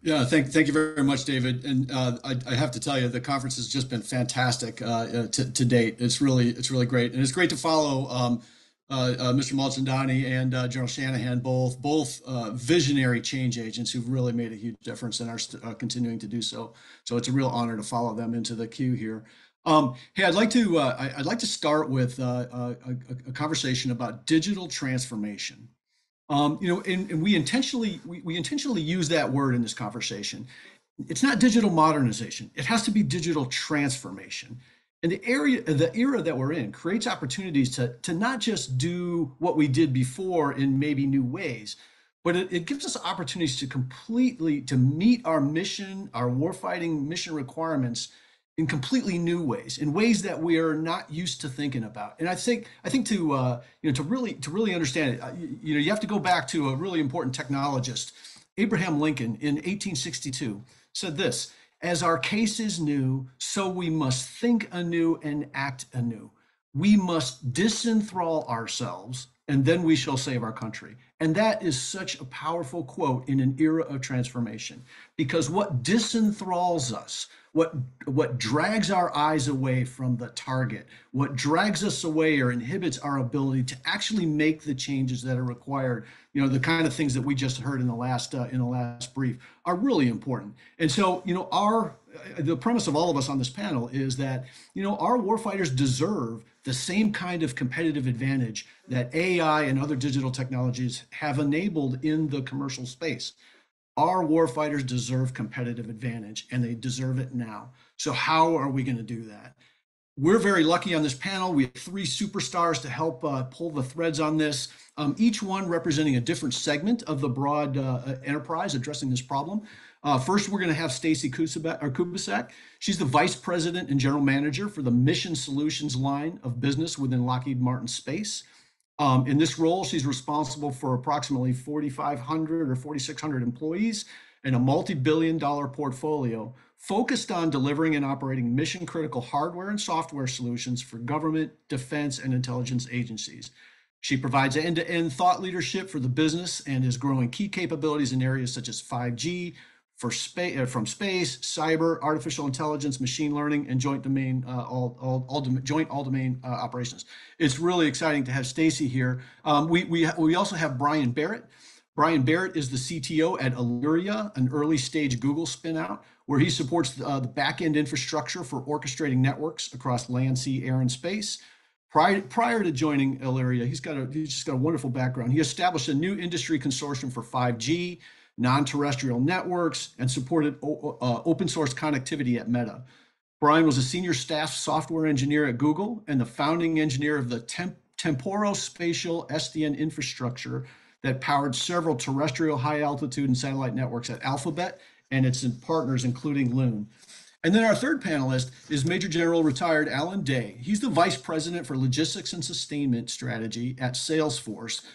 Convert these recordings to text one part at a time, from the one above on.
Yeah, thank you very much, David. And I have to tell you, the conference has just been fantastic to date. It's really great, and it's great to follow Mr. Mulchandani and General Shanahan, both visionary change agents who've really made a huge difference and are continuing to do so. So it's a real honor to follow them into the queue here. Hey, I'd like to start with a conversation about digital transformation. And we intentionally use that word in this conversation. It's not digital modernization. It has to be digital transformation. And the era that we're in creates opportunities to not just do what we did before in maybe new ways, but it gives us opportunities to meet our mission, our warfighting mission requirements in completely new ways, in ways that we are not used to thinking about. And I think to really understand it, you have to go back to a really important technologist, Abraham Lincoln, in 1862, said this: "As our case is new, so we must think anew and act anew. We must disenthrall ourselves, and then we shall save our country." And that is such a powerful quote in an era of transformation, because what disenthralls us, what drags our eyes away from the target, what drags us away or inhibits our ability to actually make the changes that are required, the kind of things that we just heard in the last brief, are really important. And so, our the premise of all of us on this panel is that our warfighters deserve the same kind of competitive advantage that AI and other digital technologies have enabled in the commercial space. Our warfighters deserve competitive advantage, and they deserve it now. So how are we going to do that? We're very lucky on this panel. We have three superstars to help pull the threads on this, each one representing a different segment of the broad enterprise addressing this problem. First, we're going to have Stacy Kubicek. She's the Vice President and General Manager for the Mission Solutions line of business within Lockheed Martin Space. In this role, she's responsible for approximately 4,500 or 4,600 employees and a multi-billion-dollar portfolio focused on delivering and operating mission-critical hardware and software solutions for government, defense, and intelligence agencies. She provides end-to-end thought leadership for the business and is growing key capabilities in areas such as 5G, from space, cyber, artificial intelligence, machine learning, and joint all-domain operations. It's really exciting to have Stacy here. We also have Brian Baritt. Brian Baritt is the CTO at Aalyria, an early-stage Google spinout, where he supports the back-end infrastructure for orchestrating networks across land, sea, air, and space. Prior to joining Aalyria, he's just got a wonderful background. He established a new industry consortium for 5G, non-terrestrial networks, and supported open source connectivity at Meta. Brian was a senior staff software engineer at Google and the founding engineer of the temporospatial SDN infrastructure that powered several terrestrial, high altitude, and satellite networks at Alphabet and its partners, including Loon. And then our third panelist is Major General retired Alan Day. He's the Vice President for Logistics and Sustainment Strategy at Salesforce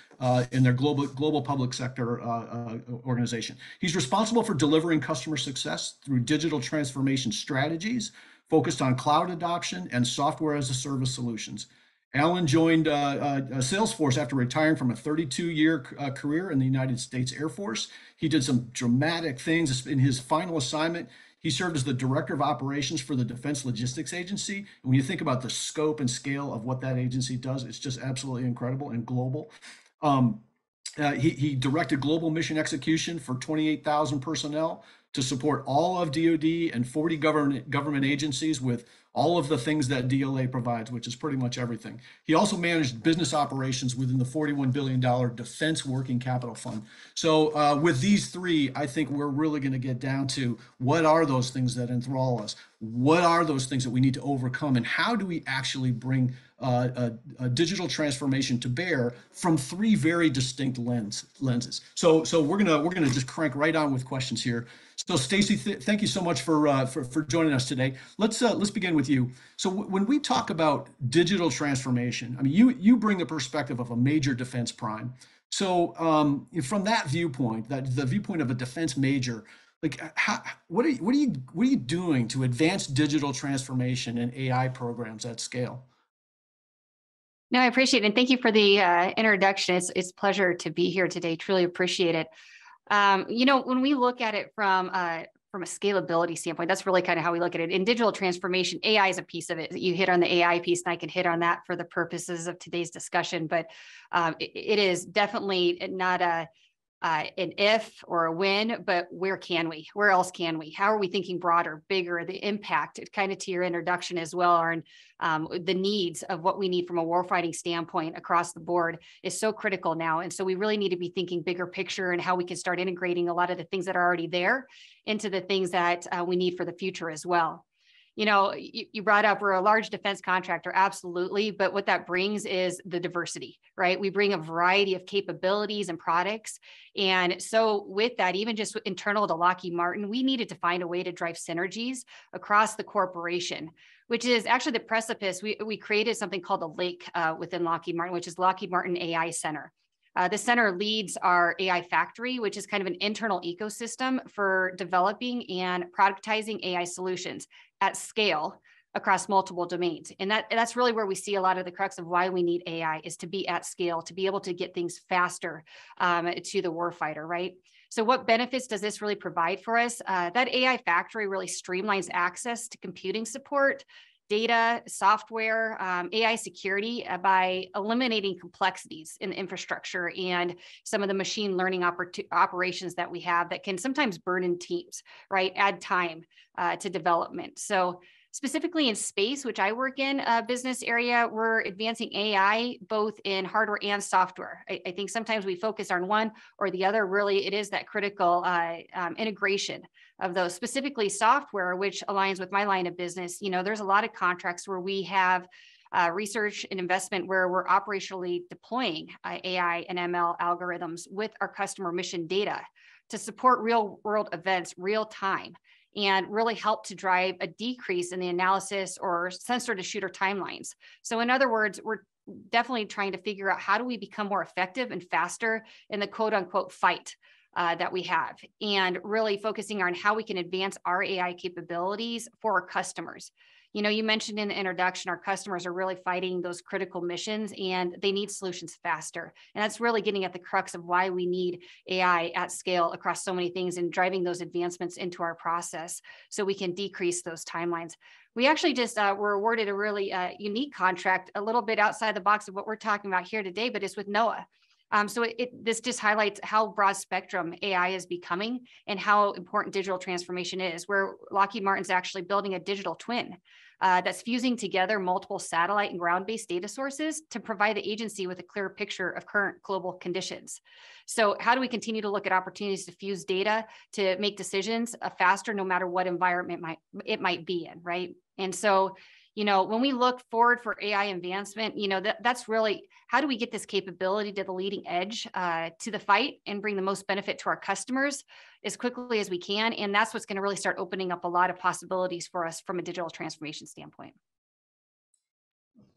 in their global public sector organization. He's responsible for delivering customer success through digital transformation strategies focused on cloud adoption and software as a service solutions. Alan joined Salesforce after retiring from a 32-year career in the United States Air Force. He did some dramatic things in his final assignment. He served as the Director of Operations for the Defense Logistics Agency. And when you think about the scope and scale of what that agency does, it's just absolutely incredible and global. He directed global mission execution for 28,000 personnel to support all of DoD and 40 government agencies with all of the things that DLA provides, which is pretty much everything. He also managed business operations within the $41 billion Defense Working Capital Fund. So with these three, I think we're really going to get down to what are those things that enthrall us? What are those things that we need to overcome? And how do we actually bring a digital transformation to bear from three very distinct lenses? So we're gonna just crank right on with questions here. So Stacy, thank you so much for joining us today. Let's begin with you. So when we talk about digital transformation, I mean you bring the perspective of a major defense prime. So from that viewpoint, the viewpoint of a defense major, like what are you doing to advance digital transformation and AI programs at scale? No, I appreciate it. And thank you for the introduction. It's a pleasure to be here today. Truly appreciate it. When we look at it from a scalability standpoint, that's really kind of how we look at it. In digital transformation, AI is a piece of it. You hit on the AI piece, and I can hit on that for the purposes of today's discussion. But it is definitely not an if or a when, but where can we? Where else can we? How are we thinking broader, bigger, the impact, kind of to your introduction as well, Aaron, the needs of what we need from a warfighting standpoint across the board is so critical now. And so we really need to be thinking bigger picture and how we can start integrating a lot of the things that are already there into the things that we need for the future as well. You brought up we're a large defense contractor, absolutely. But what that brings is the diversity, right? We bring a variety of capabilities and products. And so with that, even just internal to Lockheed Martin, we needed to find a way to drive synergies across the corporation, which is actually the precipice. We created something called the Lake within Lockheed Martin, which is Lockheed Martin AI Center. The center leads our AI factory, which is kind of an internal ecosystem for developing and productizing AI solutions at scale across multiple domains. And that's really where we see a lot of the crux of why we need AI is to be at scale, to be able to get things faster to the warfighter, right? So what benefits does this really provide for us? That AI factory really streamlines access to computing support, data, software, AI security by eliminating complexities in the infrastructure and some of the machine learning operations that we have that can sometimes burden teams, right? Add time to development. So specifically in space, which I work in a business area, we're advancing AI both in hardware and software. I think sometimes we focus on one or the other. Really, it is that critical integration of those, specifically software, which aligns with my line of business. There's a lot of contracts where we have research and investment where we're operationally deploying AI and ML algorithms with our customer mission data to support real world events, real time, and really help to drive a decrease in the analysis or sensor to shooter timelines. So in other words, we're definitely trying to figure out how do we become more effective and faster in the quote unquote fight that we have, and really focusing on how we can advance our AI capabilities for our customers. You mentioned in the introduction, our customers are really fighting those critical missions and they need solutions faster. And that's really getting at the crux of why we need AI at scale across so many things and driving those advancements into our process so we can decrease those timelines. We actually just were awarded a really unique contract, a little bit outside the box of what we're talking about here today, but it's with NOAA. So this just highlights how broad spectrum AI is becoming and how important digital transformation is, where Lockheed Martin's actually building a digital twin that's fusing together multiple satellite and ground-based data sources to provide the agency with a clear picture of current global conditions. So how do we continue to look at opportunities to fuse data to make decisions faster, no matter what environment it might be in, right? And so, when we look forward for AI advancement, that's really how do we get this capability to the leading edge to the fight and bring the most benefit to our customers as quickly as we can. And that's what's going to really start opening up a lot of possibilities for us from a digital transformation standpoint.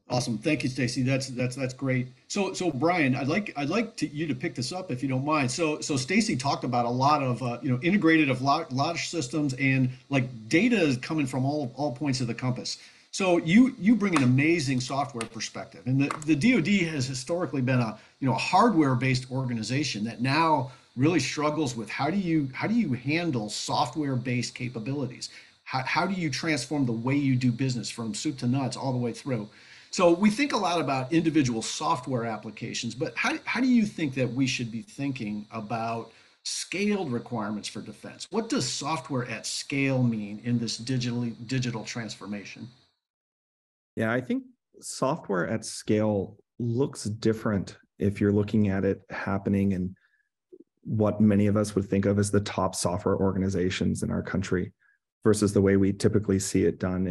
Awesome, thank you, Stacy. That's great. So Brian, I'd like you to pick this up if you don't mind. So Stacy talked about a lot of integrated of large systems and like data is coming from all points of the compass. So you bring an amazing software perspective, and the DoD has historically been a hardware-based organization that now really struggles with how do you handle software-based capabilities? How do you transform the way you do business from soup to nuts all the way through? So we think a lot about individual software applications, but how do you think that we should be thinking about scaled requirements for defense? What does software at scale mean in this digital transformation? Yeah, I think software at scale looks different if you're looking at it happening in what many of us would think of as the top software organizations in our country versus the way we typically see it done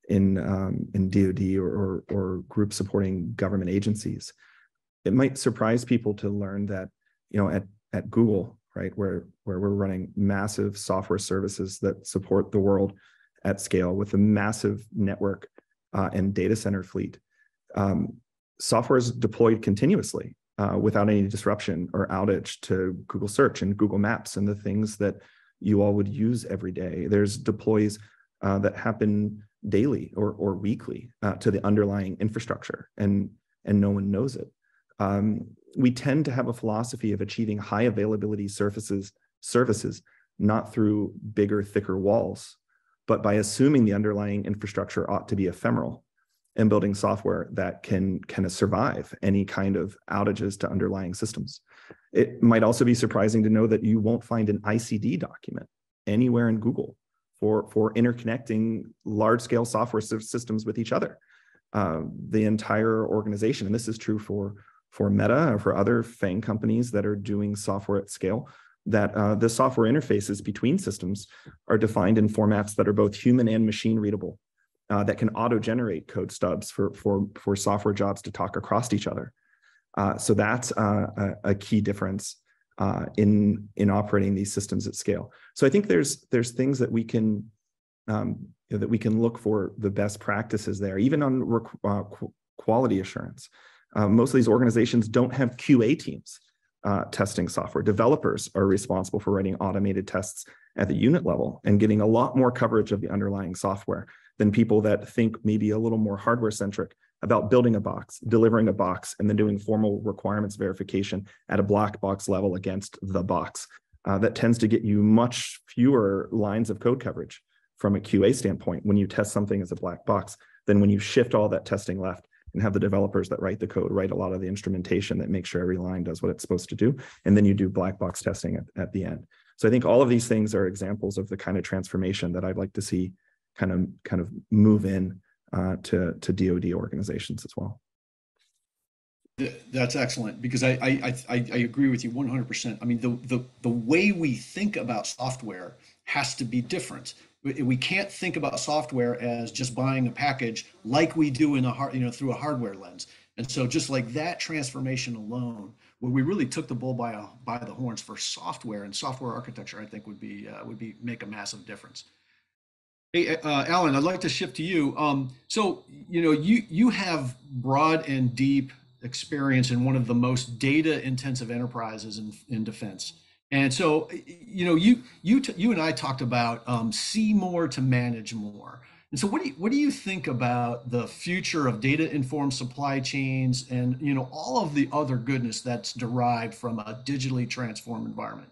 in DoD or groups supporting government agencies. It might surprise people to learn that, at Google, right, where we're running massive software services that support the world at scale with a massive network and data center fleet. Software is deployed continuously without any disruption or outage to Google Search and Google Maps and the things that you all would use every day. There's deploys that happen daily or weekly to the underlying infrastructure, and no one knows it. We tend to have a philosophy of achieving high availability services, not through bigger, thicker walls, but by assuming the underlying infrastructure ought to be ephemeral and building software that can survive any kind of outages to underlying systems. It might also be surprising to know that you won't find an ICD document anywhere in Google for interconnecting large-scale software systems with each other. The entire organization, and this is true for Meta or for other FANG companies that are doing software at scale, that the software interfaces between systems are defined in formats that are both human and machine readable, that can auto-generate code stubs for software jobs to talk across each other. So that's a key difference in operating these systems at scale. So I think there's things that we can look for the best practices there, even on quality assurance. Most of these organizations don't have QA teams testing software. Developers are responsible for writing automated tests at the unit level and getting a lot more coverage of the underlying software than people that think maybe a little more hardware centric about building a box, delivering a box, and then doing formal requirements verification at a black box level against the box. That tends to get you much fewer lines of code coverage from a QA standpoint when you test something as a black box than when you shift all that testing left and have the developers that write the code write a lot of the instrumentation that makes sure every line does what it's supposed to do. And then you do black box testing at the end. So I think all of these things are examples of the kind of transformation that I'd like to see kind of move in to DoD organizations as well. That's excellent, because I agree with you 100%. I mean, the way we think about software has to be different. We can't think about software as just buying a package like we do in through a hardware lens. And so just like that transformation alone, where we really took the bull by the horns for software and software architecture, I think would make a massive difference. Hey, Allan, I'd like to shift to you. So, you have broad and deep experience in one of the most data-intensive enterprises in defense, and so, you and I talked about see more to manage more. And so, what do you think about the future of data-informed supply chains and all of the other goodness that's derived from a digitally transformed environment?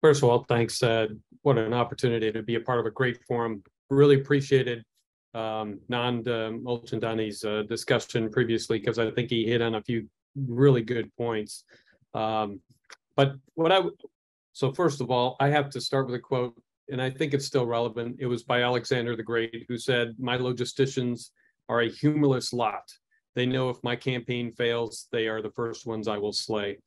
First of all, thanks. What an opportunity to be a part of a great forum. Really appreciated Mulchandani's discussion previously, because I think he hit on a few really good points. So first of all, I have to start with a quote, and I think it's still relevant. It was by Alexander the Great, who said, "My logisticians are a humorless lot. They know if my campaign fails, they are the first ones I will slay."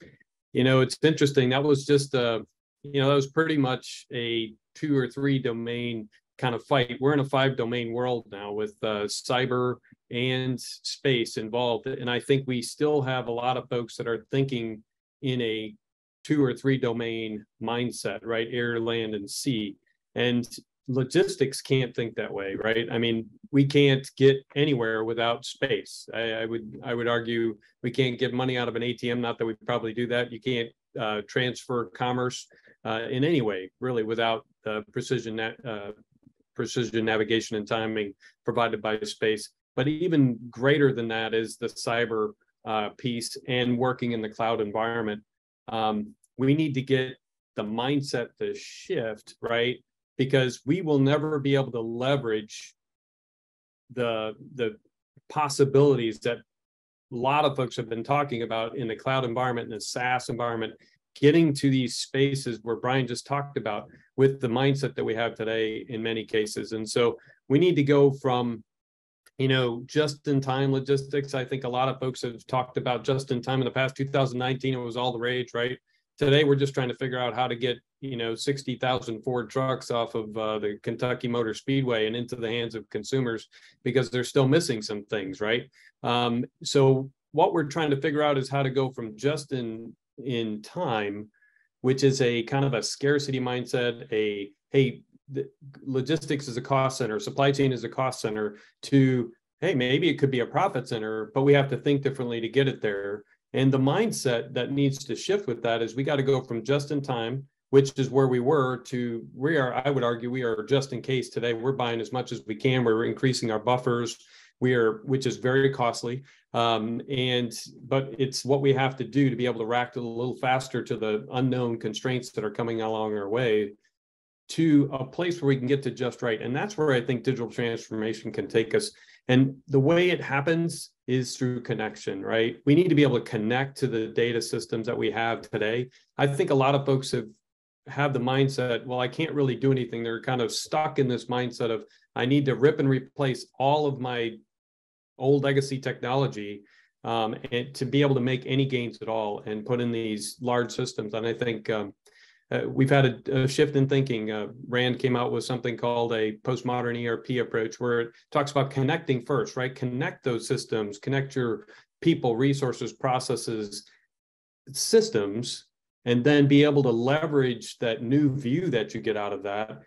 It's interesting. That was just that was pretty much a 2 or 3 domain kind of fight. We're in a 5-domain world now with cyber and space involved. And I think we still have a lot of folks that are thinking in a 2 or 3 domain mindset, right? Air, land, and sea. And logistics can't think that way, right? I mean, we can't get anywhere without space. I would argue we can't get money out of an ATM, not that we probably do that. You can't transfer commerce in any way, really, without precision navigation and timing provided by space. But even greater than that is the cyber piece and working in the cloud environment. We need to get the mindset to shift, right? Because we will never be able to leverage the possibilities that a lot of folks have been talking about in the cloud environment and the SaaS environment, getting to these spaces where Brian just talked about with the mindset that we have today in many cases. And so we need to go from, just-in-time logistics. I think a lot of folks have talked about just-in-time in the past. 2019, it was all the rage, right? Today, we're just trying to figure out how to get, 60,000 Ford trucks off of the Kentucky Motor Speedway and into the hands of consumers, because they're still missing some things, right? So what we're trying to figure out is how to go from just-in time, which is a kind of a scarcity mindset, logistics is a cost center, supply chain is a cost center, to, hey, maybe it could be a profit center, but we have to think differently to get it there. And the mindset that needs to shift with that is we got to go from just in time, which is where we were, to I would argue we are just in case today. We're buying as much as we can. We're increasing our buffers. which is very costly. But it's what we have to do to be able to react a little faster to the unknown constraints that are coming along our way, to a place where we can get to just right. And that's where I think digital transformation can take us. And the way it happens is through connection, right? We need to be able to connect to the data systems that we have today. I think a lot of folks have the mindset, well, I can't really do anything. They're kind of stuck in this mindset of, I need to rip and replace all of my old legacy technology and to be able to make any gains at all and put in these large systems. And I think we've had a shift in thinking. Rand came out with something called a postmodern ERP approach, where it talks about connecting first, right? Connect those systems, connect your people, resources, processes, systems, and then be able to leverage that new view that you get out of that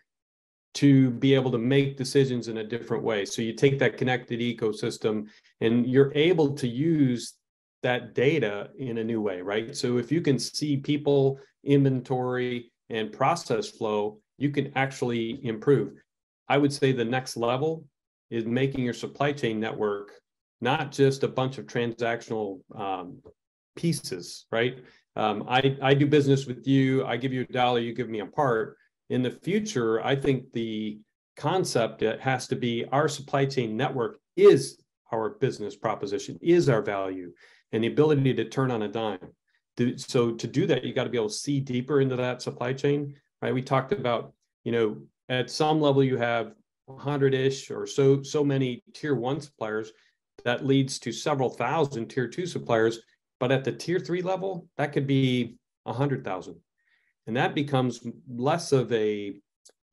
to be able to make decisions in a different way. So you take that connected ecosystem and you're able to use that data in a new way, right? So if you can see people, inventory, and process flow, you can actually improve. I would say the next level is making your supply chain network not just a bunch of transactional pieces, right? I do business with you, I give you $1, you give me a part. In the future, I think the concept has to be our supply chain network is our business proposition, is our value, and the ability to turn on a dime. So to do that, you got to be able to see deeper into that supply chain, right? We talked about, at some level you have 100-ish or so many tier 1 suppliers. That leads to several thousand tier 2 suppliers. But at the tier 3 level, that could be 100,000. And that becomes less of a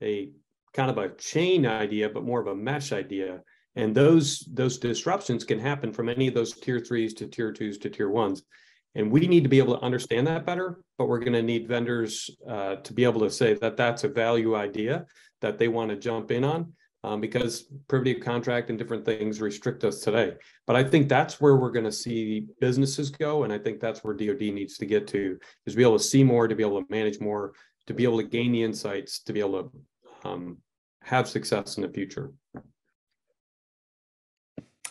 kind of a chain idea, but more of a mesh idea. And those disruptions can happen from any of those tier 3s to tier 2s to tier 1s. And we need to be able to understand that better, but we're going to need vendors to be able to say that that's a value idea that they want to jump in on, because privity of contract and different things restrict us today. But I think that's where we're going to see businesses go. And I think that's where DoD needs to get to, is be able to see more, to be able to manage more, to be able to gain the insights, to be able to have success in the future.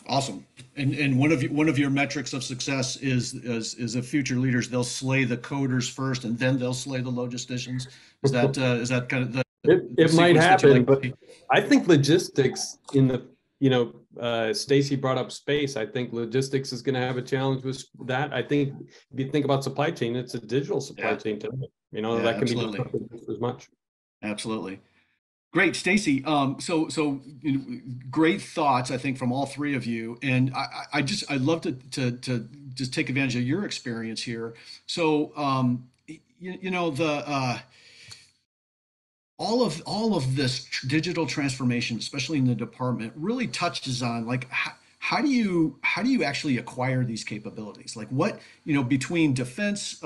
Awesome. And one of your metrics of success is the future leaders, they'll slay the coders first and then they'll slay the logisticians. Is that kind of the it might happen, but I think logistics in the Stacy brought up space. I think logistics is going to have a challenge with that. I think if you think about supply chain, it's a digital supply chain today. That can be disrupted just as much. Absolutely. Great, Stacy. So great thoughts, I think, from all three of you, and I'd love to just take advantage of your experience here. So all of this digital transformation, especially in the department, really touches on like how do you actually acquire these capabilities? Like what between defense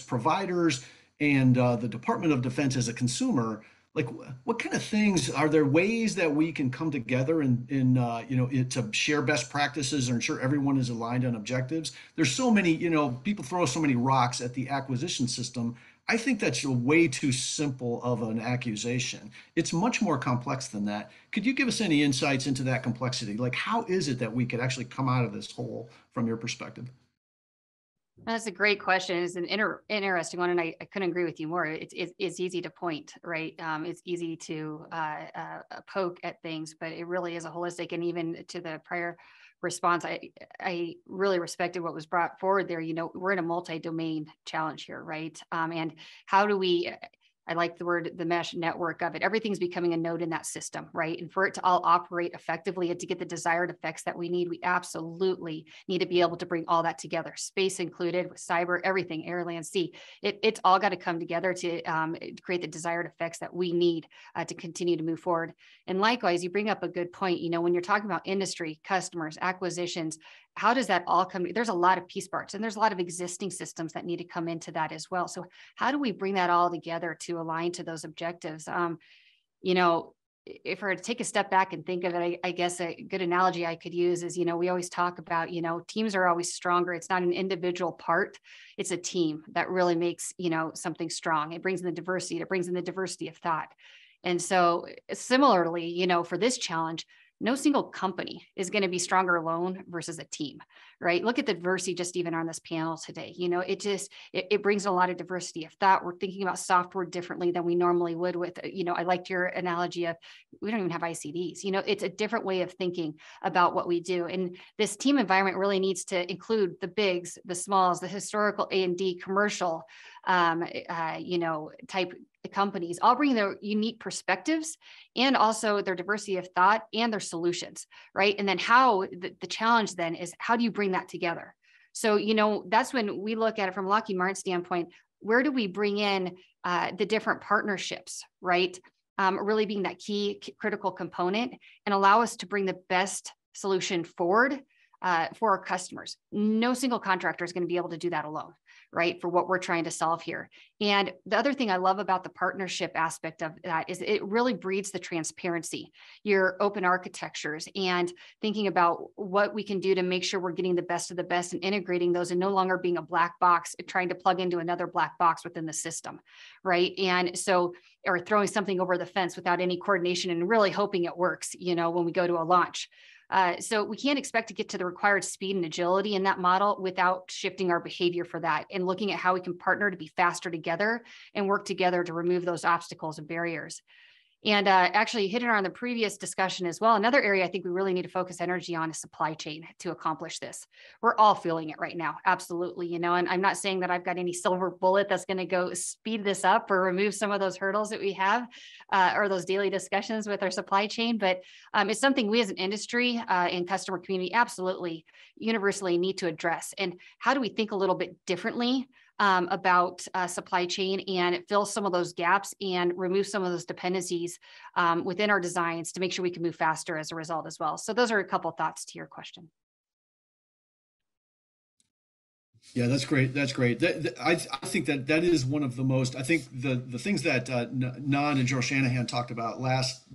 providers and the Department of Defense as a consumer. Like what kind of things are there ways that we can come together and to share best practices or ensure everyone is aligned on objectives? There's so many, people throw so many rocks at the acquisition system. I think that's a way too simple of an accusation. It's much more complex than that. Could you give us any insights into that complexity? Like how is it that we could actually come out of this hole from your perspective? That's a great question. It's an interesting one, and I couldn't agree with you more. It's easy to point, right? It's easy to poke at things, but it really is a holistic. And even to the prior response, I really respected what was brought forward there. We're in a multi-domain challenge here, right? And how do we? I like the word, the mesh network of it. Everything's becoming a node in that system, right? And for it to all operate effectively and to get the desired effects that we need, we absolutely need to be able to bring all that together, space included, with cyber, everything, air, land, sea. It's all got to come together to create the desired effects that we need to continue to move forward. And likewise, you bring up a good point. When you're talking about industry, customers, acquisitions, how does that all come? There's a lot of piece parts and there's a lot of existing systems that need to come into that as well. So how do we bring that all together to align to those objectives? If I were to take a step back and think of it, I guess a good analogy I could use is, we always talk about, teams are always stronger. It's not an individual part. It's a team that really makes, something strong. It brings in the diversity. It brings in the diversity of thought. And so similarly, for this challenge, no single company is going to be stronger alone versus a team, right? Look at the diversity just even on this panel today. It brings a lot of diversity of thought. We're thinking about software differently than we normally would with, I liked your analogy of we don't even have ICDs. It's a different way of thinking about what we do. And this team environment really needs to include the bigs, the smalls, the historical A&D commercial, type companies, all bring their unique perspectives and also their diversity of thought and their solutions, right? And then how the challenge then is how do you bring that together? So, that's when we look at it from a Lockheed Martin standpoint, where do we bring in the different partnerships, right? Really being that key critical component and allow us to bring the best solution forward for our customers. No single contractor is going to be able to do that alone, right? For what we're trying to solve here. And the other thing I love about the partnership aspect of that is it really breeds the transparency, your open architectures, and thinking about what we can do to make sure we're getting the best of the best and integrating those and no longer being a black box, trying to plug into another black box within the system, right? And so, or throwing something over the fence without any coordination and really hoping it works, when we go to a launch. So we can't expect to get to the required speed and agility in that model without shifting our behavior for that and looking at how we can partner to be faster together and work together to remove those obstacles and barriers. And actually hitting on the previous discussion as well, another area I think we really need to focus energy on is supply chain to accomplish this. We're all feeling it right now, absolutely, and I'm not saying that I've got any silver bullet that's going to go speed this up or remove some of those hurdles that we have or those daily discussions with our supply chain, but it's something we as an industry and customer community absolutely universally need to address. And how do we think a little bit differently about supply chain and fill some of those gaps and remove some of those dependencies within our designs to make sure we can move faster as a result as well. So those are a couple of thoughts to your question. Yeah, that's great. That's great. I think that is one of the most. I think the things that Nan and General Shanahan talked about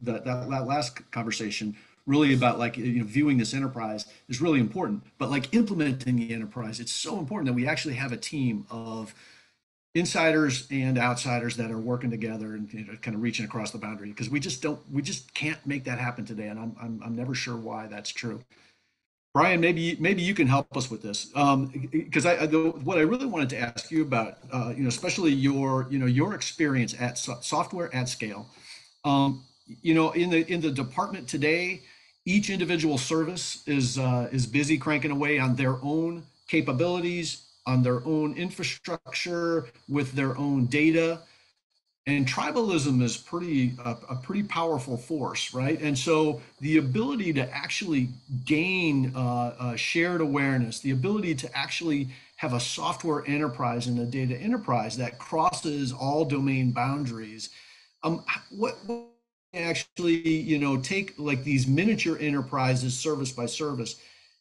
that last conversation, really about viewing this enterprise is really important. But implementing the enterprise, it's so important that we actually have a team of insiders and outsiders that are working together and kind of reaching across the boundary, because we just can't make that happen today, and I'm never sure why that's true. Brian, maybe you can help us with this, because what I really wanted to ask you about, especially your experience at software at scale. In the department today, each individual service is busy cranking away on their own capabilities, on their own infrastructure, with their own data. And tribalism is a pretty powerful force, right? And so the ability to actually gain shared awareness, the ability to actually have a software enterprise and a data enterprise that crosses all domain boundaries. What actually, take these miniature enterprises service by service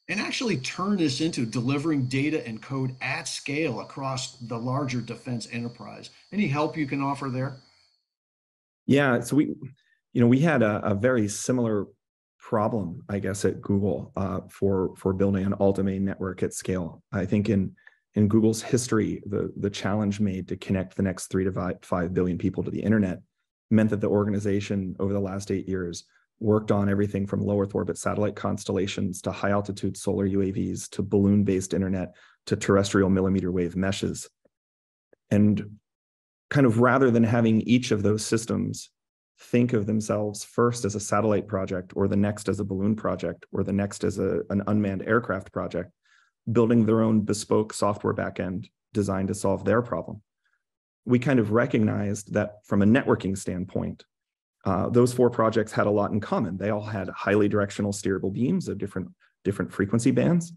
and actually turn this into delivering data and code at scale across the larger defense enterprise. Any help you can offer there? Yeah, so we had a very similar problem, I guess, at Google for building an all-domain network at scale. I think in Google's history, the challenge made to connect the next 3 to 5 billion people to the internet meant that the organization over the last 8 years worked on everything from low Earth orbit satellite constellations to high altitude solar UAVs to balloon-based internet to terrestrial millimeter wave meshes. And kind of rather than having each of those systems think of themselves first as a satellite project or the next as a balloon project or the next as an unmanned aircraft project, building their own bespoke software backend designed to solve their problem, we kind of recognized that from a networking standpoint, those 4 projects had a lot in common. They all had highly directional steerable beams of different frequency bands.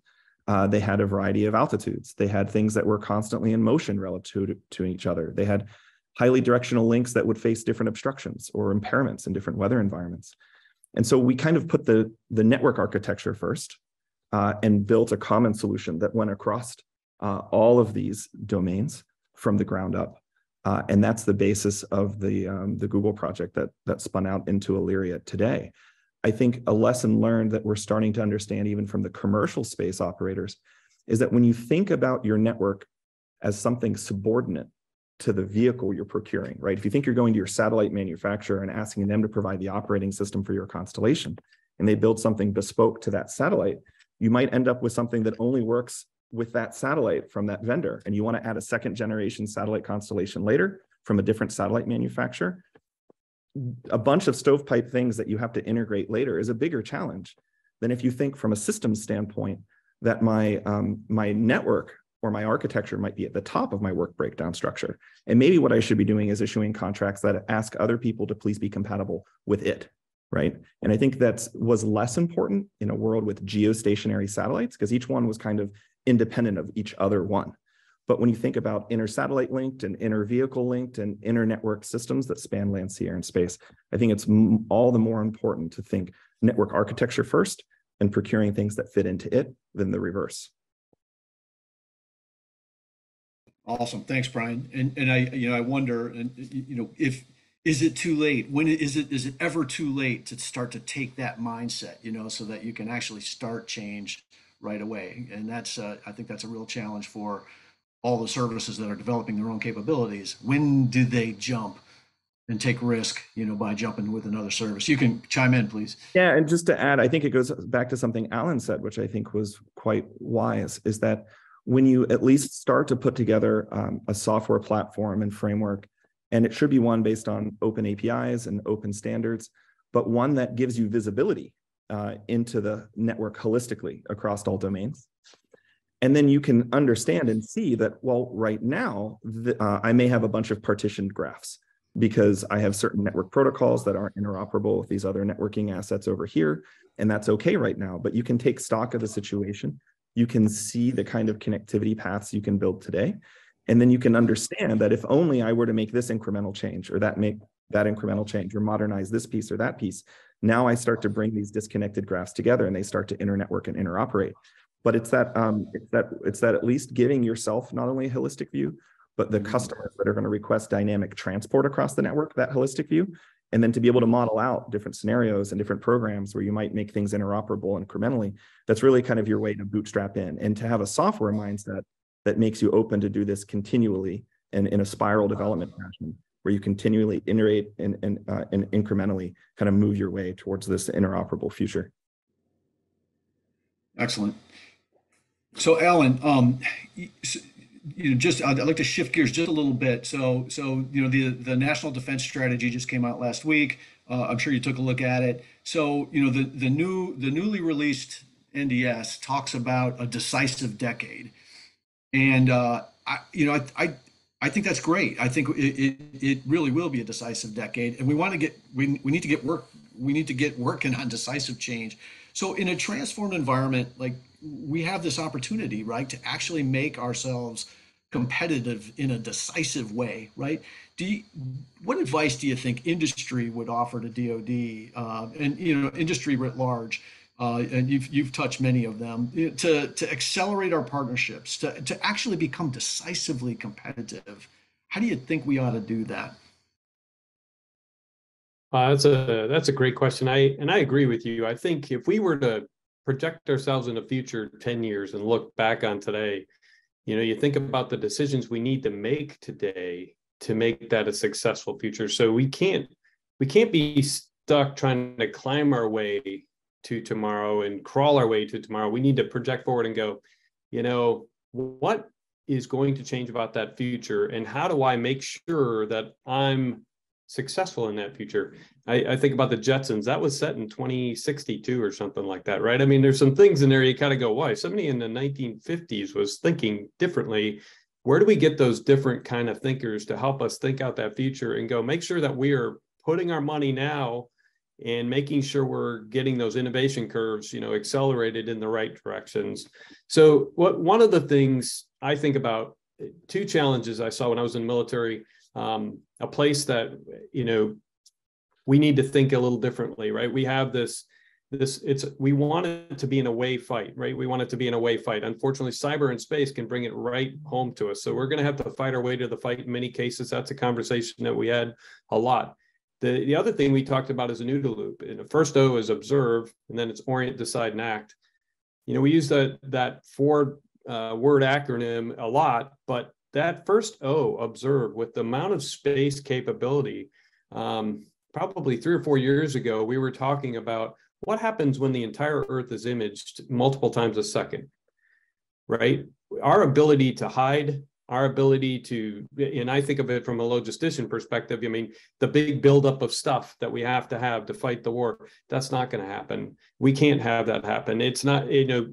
They had a variety of altitudes. They had things that were constantly in motion relative to each other. They had highly directional links that would face different obstructions or impairments in different weather environments. And so we kind of put the network architecture first and built a common solution that went across all of these domains from the ground up. And that's the basis of the Google project that spun out into Aalyria today. I think a lesson learned that we're starting to understand even from the commercial space operators is that when you think about your network as something subordinate to the vehicle you're procuring, right? If you think you're going to your satellite manufacturer and asking them to provide the operating system for your constellation, and they build something bespoke to that satellite, you might end up with something that only works with that satellite from that vendor. And you want to add a second generation satellite constellation later from a different satellite manufacturer. A bunch of stovepipe things that you have to integrate later is a bigger challenge than if you think from a systems standpoint that my network or my architecture might be at the top of my work breakdown structure. And maybe what I should be doing is issuing contracts that ask other people to please be compatible with it, right? And I think that was less important in a world with geostationary satellites, because each one was kind of independent of each other one. But when you think about inter-satellite linked and inter-vehicle linked and inter-network systems that span land, sea, air, and space, I think it's all the more important to think network architecture first and procuring things that fit into it than the reverse. Awesome. Thanks, Brian. And I wonder, and if, is it too late? When is it ever too late to start to take that mindset, so that you can actually start change right away? And that's, I think that's a real challenge for all the services that are developing their own capabilities. When do they jump and take risk, by jumping with another service? You can chime in, please. Yeah, and just to add, I think it goes back to something Alan said, which I think was quite wise, is that when you at least start to put together a software platform and framework, and it should be one based on open APIs and open standards, but one that gives you visibility into the network holistically across all domains. And then you can understand and see that, well, right now, I may have a bunch of partitioned graphs because I have certain network protocols that aren't interoperable with these other networking assets over here. And that's okay right now, but you can take stock of the situation. You can see the kind of connectivity paths you can build today. And then you can understand that if only I were to make this incremental change or make that incremental change or modernize this piece or that piece, now I start to bring these disconnected graphs together and they start to internetwork and interoperate. But it's that at least giving yourself not only a holistic view, but the customers that are going to request dynamic transport across the network, that holistic view, and then to be able to model out different scenarios and different programs where you might make things interoperable incrementally. That's really kind of your way to bootstrap in, and to have a software mindset that makes you open to do this continually and in a spiral development fashion, where you continually iterate and incrementally kind of move your way towards this interoperable future. Excellent. So, Alan, I'd like to shift gears just a little bit. So the National Defense Strategy just came out last week. I'm sure you took a look at it. So, the newly released NDS talks about a decisive decade, and I think that's great. I think it really will be a decisive decade, and we need to get working on decisive change. So in a transformed environment, like, we have this opportunity, right, to actually make ourselves competitive in a decisive way, right? What advice do you think industry would offer to DoD and industry writ large? And you've touched many of them, to accelerate our partnerships, to actually become decisively competitive. How do you think we ought to do that? That's a great question. I agree with you. I think if we were to project ourselves in the future 10 years and look back on today, you think about the decisions we need to make today to make that a successful future. So we can't be stuck trying to climb our way to tomorrow and crawl our way to tomorrow. We need to project forward and go, what is going to change about that future, and how do I make sure that I'm successful in that future? I think about the Jetsons. That was set in 2062 or something like that, right? I mean, there's some things in there you kind of go, why? Somebody in the 1950s was thinking differently. Where do we get those different kind of thinkers to help us think out that future and go make sure that we are putting our money now and making sure we're getting those innovation curves, accelerated in the right directions? So one of the things I think about, two challenges I saw when I was in the military, a place that, we need to think a little differently, right? We have we want it to be an away fight, right? We want it to be an away fight. Unfortunately, cyber and space can bring it right home to us. So we're going to have to fight our way to the fight in many cases. That's a conversation that we had a lot. The other thing we talked about is an OODA loop. And the first O is observe, and then it's orient, decide, and act. We use that 4 word acronym a lot, but that first O, observe, with the amount of space capability, probably 3 or 4 years ago, we were talking about What happens when the entire Earth is imaged multiple times a second, right? Our ability to hide, our ability to, and I think of it from a logistician perspective, I mean, the big buildup of stuff that we have to fight the war, that's not going to happen. We can't have that happen. It's not,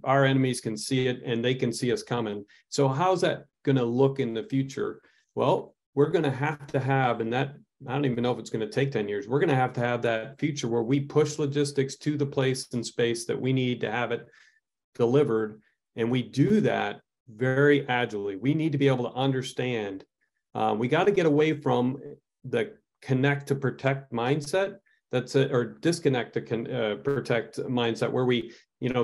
our enemies can see it and they can see us coming. So how's that going to look in the future? Well, we're going to have, and that, I don't even know if it's going to take 10 years. We're going to have that future where we push logistics to the place and space that we need to have it delivered. And we do that very agilely. We need to be able to understand. We got to get away from the connect to protect mindset. Or disconnect to protect mindset, where we,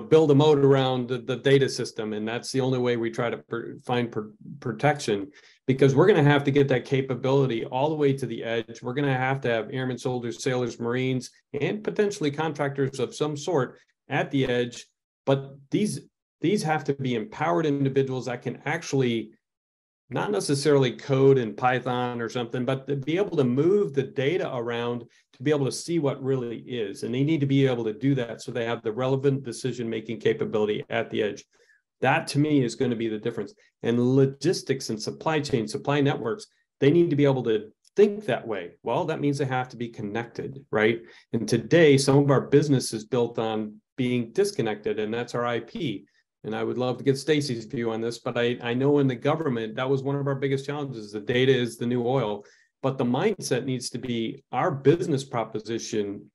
build a moat around the data system, and that's the only way we try to find protection. Because we're going to have to get that capability all the way to the edge. We're going to have airmen, soldiers, sailors, Marines, and potentially contractors of some sort at the edge. But these have to be empowered individuals that can actually not necessarily code in Python or something, but to be able to move the data around to be able to see what really is. And they need to be able to do that so they have the relevant decision-making capability at the edge. That, to me, is going to be the difference. And logistics and supply chain, supply networks, they need to be able to think that way. Well, that means they have to be connected, right? And today, some of our business is built on being disconnected, and that's our IP. And I would love to get Stacy's view on this, but I know in the government, that was one of our biggest challenges. The data is the new oil, but the mindset needs to be, our business proposition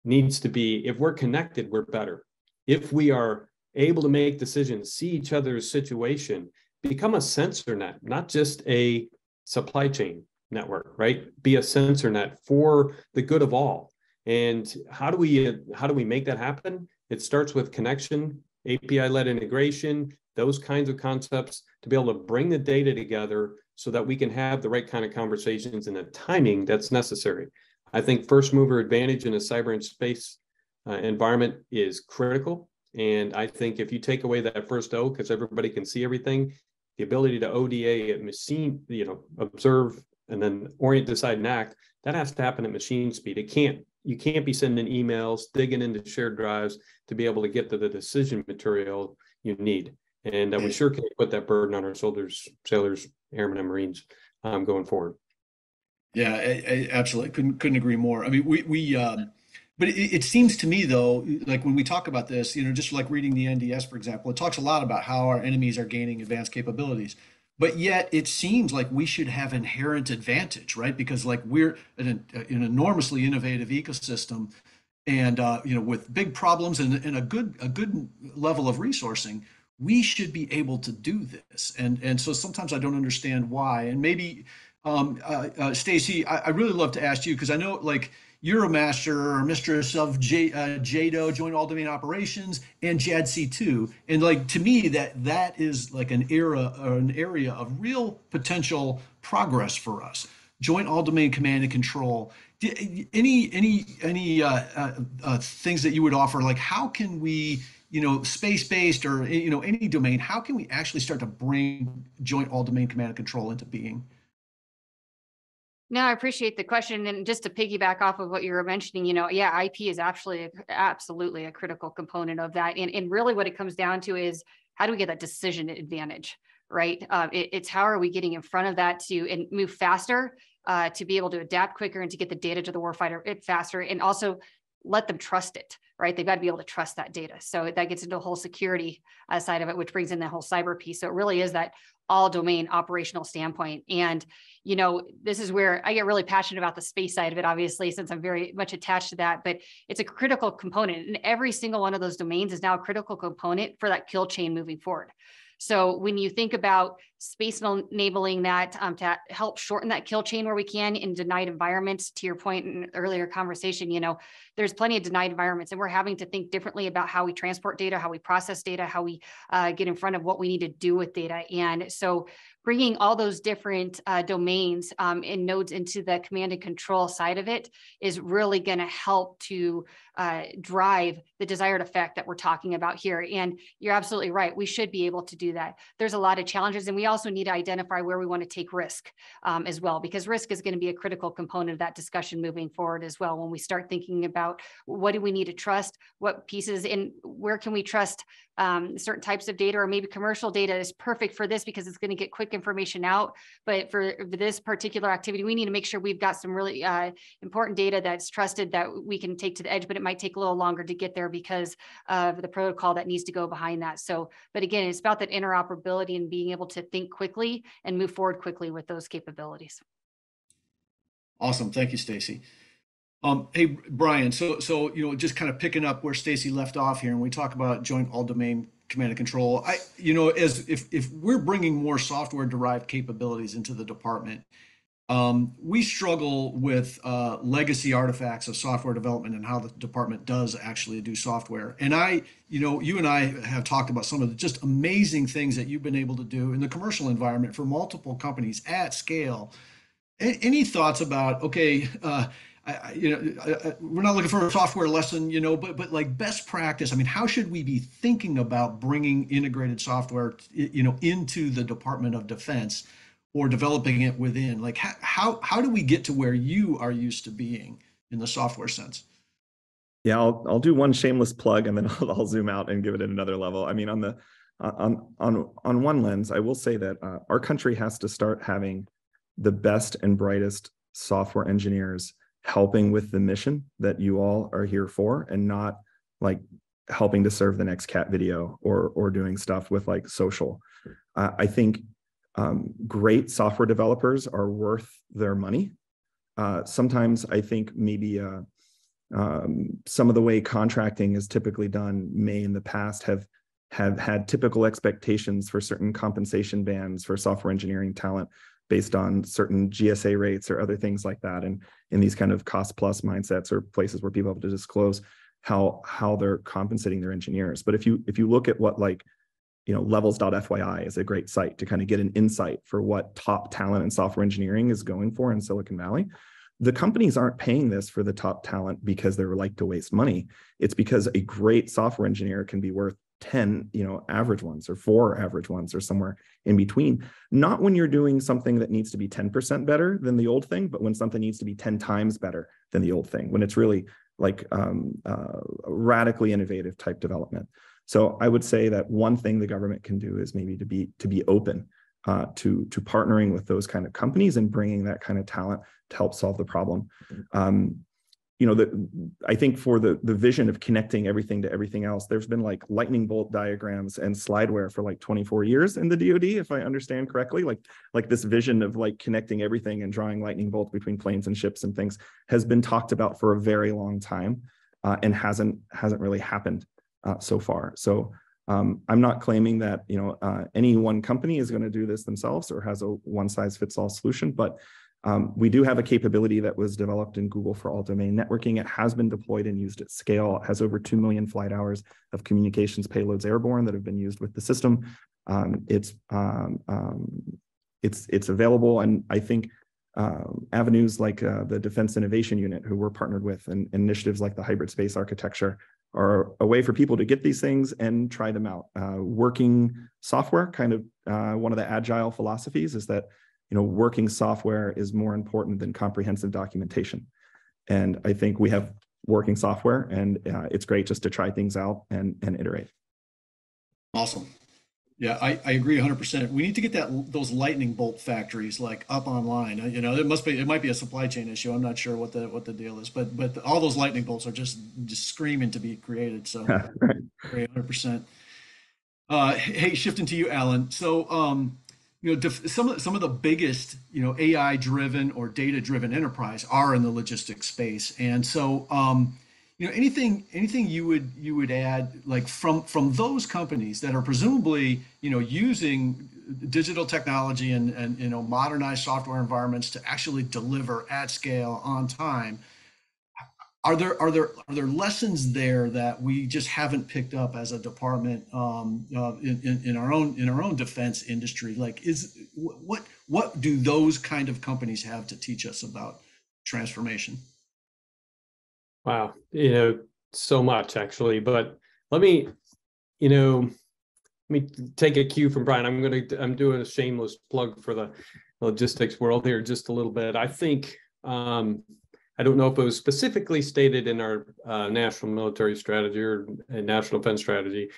needs to be, if we're connected, we're better. If we are able to make decisions, see each other's situation, become a sensor net, not just a supply chain network, right? Be a sensor net for the good of all. And how do we make that happen? It starts with connection, API-led integration, those kinds of concepts, to be able to bring the data together so that we can have the right kind of conversations in the timing that's necessary. I think first mover advantage in a cyber and space environment is critical. And I think if you take away that first O, because everybody can see everything, the ability to ODA at machine, observe and then orient, decide, and act, that has to happen at machine speed. You can't be sending emails, digging into shared drives to be able to get to the decision material you need. And we sure can put that burden on our soldiers, sailors, airmen, and Marines going forward. Yeah, absolutely. Couldn't agree more. I mean, but it seems to me though, like when we talk about this, just like reading the NDS, for example, it talks a lot about how our enemies are gaining advanced capabilities. But yet it seems like we should have inherent advantage, right? Because like we're an enormously innovative ecosystem, and with big problems and a good level of resourcing, we should be able to do this. And so sometimes I don't understand why. And maybe Stacy, I really love to ask you, because I know like you're a master or mistress of JADO, Joint All Domain Operations, and JADC2. And like to me, that is like an area of real potential progress for us. Joint All Domain Command and Control. Any things that you would offer? Like how can we, space-based or any domain, how can we actually start to bring Joint All Domain Command and Control into being? No, I appreciate the question. And just to piggyback off of what you were mentioning, yeah, IP is absolutely a critical component of that. And really what it comes down to is how do we get that decision advantage, right? It's how are we getting in front of that and move faster, to be able to adapt quicker and to get the data to the warfighter faster, and also let them trust it, right? They've got to be able to trust that data. So that gets into the whole security side of it, which brings in the whole cyber piece. So it really is that all domain operational standpoint. And, this is where I get really passionate about the space side of it, obviously, since I'm very much attached to that, but it's a critical component. And every single one of those domains is now a critical component for that kill chain moving forward. So when you think about space enabling that to help shorten that kill chain where we can in denied environments, to your point in earlier conversation, there's plenty of denied environments, and we're having to think differently about how we transport data, how we process data, how we get in front of what we need to do with data. And so bringing all those different domains and nodes into the command and control side of it is really going to help to drive the desired effect that we're talking about here. And you're absolutely right. We should be able to do that. There's a lot of challenges, and we also need to identify where we want to take risk as well, because risk is going to be a critical component of that discussion moving forward as well. When we start thinking about what do we need to trust, what pieces, and where can we trust certain types of data, or maybe commercial data is perfect for this because it's going to get quick information out. But for this particular activity, we need to make sure we've got some really important data that's trusted that we can take to the edge, but it might take a little longer to get there because of the protocol that needs to go behind that. So, but again, it's about that interoperability and being able to think quickly and move forward quickly with those capabilities. Awesome. Thank you, Stacy. Hey, Brian, so just kind of picking up where Stacy left off here, and we talk about joint all-domain command and control. As if we're bringing more software-derived capabilities into the department, we struggle with legacy artifacts of software development and how the department does actually do software. And you and I have talked about some of the just amazing things that you've been able to do in the commercial environment for multiple companies at scale. Any thoughts about, okay, we're not looking for a software lesson, but like best practice. I mean, how should we be thinking about bringing integrated software, into the Department of Defense, or developing it within? Like, how do we get to where you are used to being in the software sense? Yeah, I'll do one shameless plug, and then I'll zoom out and give it another level. I mean, on one lens, I will say that our country has to start having the best and brightest software engineers helping with the mission that you all are here for, and not like helping to serve the next cat video or doing stuff with like social. I think great software developers are worth their money. Sometimes I think maybe some of the way contracting is typically done may in the past have had typical expectations for certain compensation bands for software engineering talent based on certain GSA rates or other things like that. And in these kind of cost plus mindsets or places where people have to disclose how they're compensating their engineers. But if you look at what levels.fyi is a great site to kind of get an insight for what top talent in software engineering is going for in Silicon Valley. The companies aren't paying this for the top talent because they like to waste money. It's because a great software engineer can be worth 10, average ones, or 4 average ones, or somewhere in between. Not when you're doing something that needs to be 10% better than the old thing, but when something needs to be 10 times better than the old thing, when it's really like radically innovative type development. So I would say that one thing the government can do is maybe to be open to partnering with those kind of companies and bringing that kind of talent to help solve the problem. I think for the vision of connecting everything to everything else, there's been like lightning bolt diagrams and slideware for like 24 years in the DoD, if I understand correctly. Like this vision of like connecting everything and drawing lightning bolts between planes and ships and things has been talked about for a very long time, and hasn't really happened so far. So I'm not claiming that any one company is going to do this themselves or has a one size fits all solution, but we do have a capability that was developed in Google for all domain networking. It has been deployed and used at scale. It has over 2 million flight hours of communications payloads airborne that have been used with the system. It's available, and I think avenues like the Defense Innovation Unit, who we're partnered with, and initiatives like the hybrid space architecture are a way for people to get these things and try them out. Working software, kind of one of the agile philosophies is that working software is more important than comprehensive documentation. And I think we have working software, and it's great just to try things out and iterate. Awesome. Yeah, I agree 100%. We need to get those lightning bolt factories like up online. It might be a supply chain issue. I'm not sure what the deal is, but all those lightning bolts are just screaming to be created. So Right. Agree 100%. Hey, shifting to you, Allan. So some of the biggest AI driven or data driven enterprise are in the logistics space, and so anything you would add, like from those companies that are presumably using digital technology and modernized software environments to actually deliver at scale on time. Are there lessons there that we just haven't picked up as a department in our own defense industry? Like, what do those kind of companies have to teach us about transformation? Wow, so much actually, but let me, let me take a cue from Brian. I'm doing a shameless plug for the logistics world here just a little bit. I think, I don't know if it was specifically stated in our national military strategy or national defense strategy,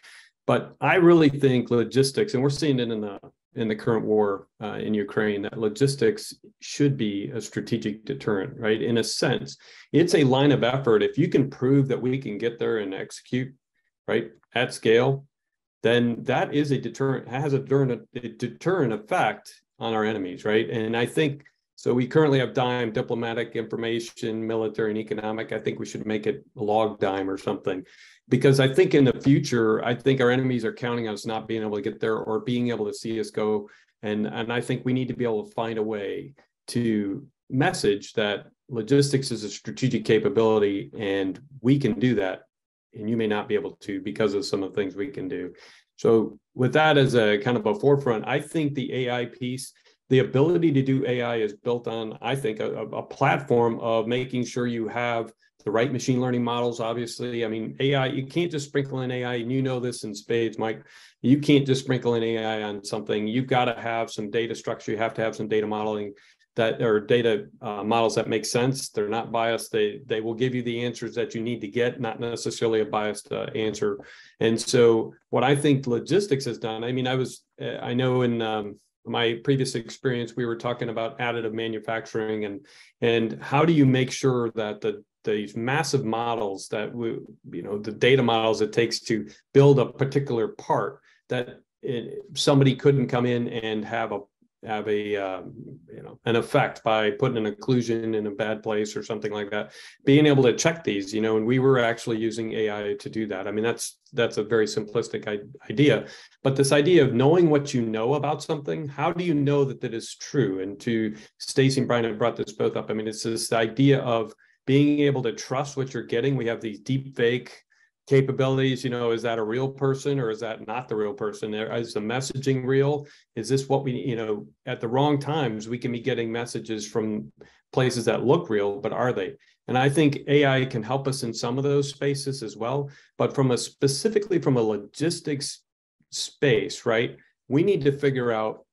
but I really think logistics, and we're seeing it in the current war in Ukraine, that logistics should be a strategic deterrent, right? In a sense, it's a line of effort. If you can prove that we can get there and execute, right, at scale, then that is a deterrent, has a deterrent effect on our enemies, right? And I think, so we currently have DIME, diplomatic, information, military, and economic. I think we should make it a log DIME or something, because I think in the future, I think our enemies are counting on us not being able to get there or being able to see us go. And I think we need to be able to find a way to message that logistics is a strategic capability and we can do that. And you may not be able to because of some of the things we can do. So with that as a kind of a forefront, I think the AI piece, the ability to do AI is built on, I think, a platform of making sure you have the right machine learning models. Obviously, I mean, AI, you can't just sprinkle in AI, and you know this in spades, Mike. You can't just sprinkle in AI on something. You've got to have some data structure. You have to have some data modeling that, or data models that make sense. They're not biased. They will give you the answers that you need to get, not necessarily a biased answer. And so what I think logistics has done, I mean, I know in my previous experience, we were talking about additive manufacturing and how do you make sure that these massive models that the data models it takes to build a particular part, that somebody couldn't come in and have an effect by putting an occlusion in a bad place or something like that, being able to check these, and we were actually using AI to do that. I mean, that's a very simplistic idea, but this idea of knowing what you know about something, how do you know that that is true? And to Stacy and Brian have brought this both up. I mean, it's this idea of being able to trust what you're getting. We have these deep fake capabilities, is that a real person or is that not the real person? Is the messaging real? Is this what we, at the wrong times, we can be getting messages from places that look real, but are they? And I think AI can help us in some of those spaces as well. But specifically from a logistics space, right? We need to figure out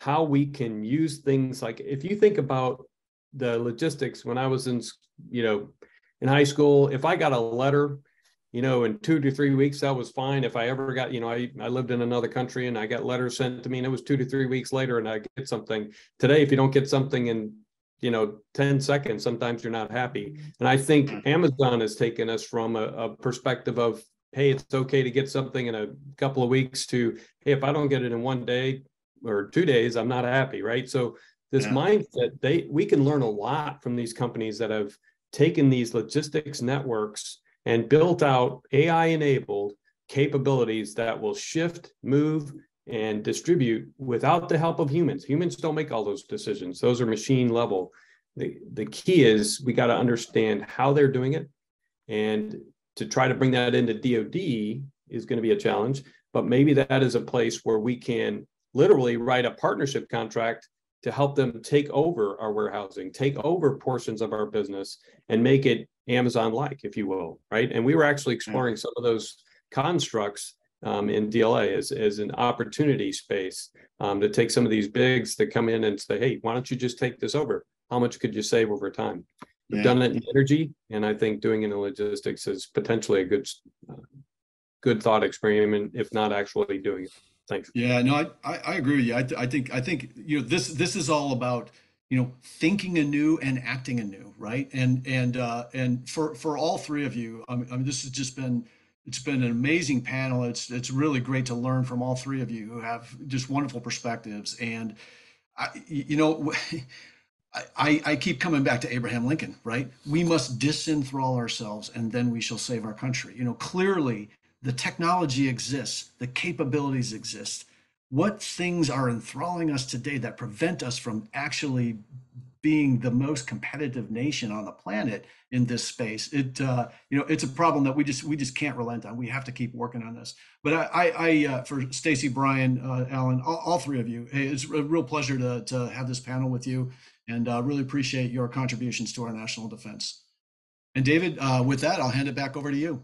how we can use things like, if you think about the logistics, when I was in high school, if I got a letter, in 2 to 3 weeks, that was fine. If I ever got, I lived in another country and I got letters sent to me and it was 2 to 3 weeks later and I get something. Today, if you don't get something in, 10 seconds, sometimes you're not happy. And I think Amazon has taken us from a perspective of, hey, it's okay to get something in a couple of weeks to, hey, if I don't get it in 1 day or 2 days, I'm not happy, right? So this mindset, we can learn a lot from these companies that have taken these logistics networks and built out AI-enabled capabilities that will shift, move, and distribute without the help of humans. Humans don't make all those decisions. Those are machine level. The key is we got to understand how they're doing it. And to try to bring that into DoD is going to be a challenge. But maybe that is a place where we can literally write a partnership contract to help them take over our warehousing, take over portions of our business, and make it Amazon-like, if you will, right? And we were actually exploring some of those constructs in DLA as an opportunity space to take some of these bigs that come in and say, hey, why don't you just take this over? How much could you save over time? We've done it in energy, and I think doing it in logistics is potentially a good thought experiment, if not actually doing it. Thanks. Yeah, no, I agree with you. I think this is all about thinking anew and acting anew, right? And for all three of you, I mean, this has just been an amazing panel. It's really great to learn from all three of you who have just wonderful perspectives. And I keep coming back to Abraham Lincoln, right? We must disenthrall ourselves and then we shall save our country. Clearly the technology exists, the capabilities exist. What things are enthralling us today that prevent us from actually being the most competitive nation on the planet in this space? It's a problem that we just can't relent on. We have to keep working on this. But for Stacy, Brian, Allan, all three of you, hey, it's a real pleasure to have this panel with you, and really appreciate your contributions to our national defense. And David, with that, I'll hand it back over to you.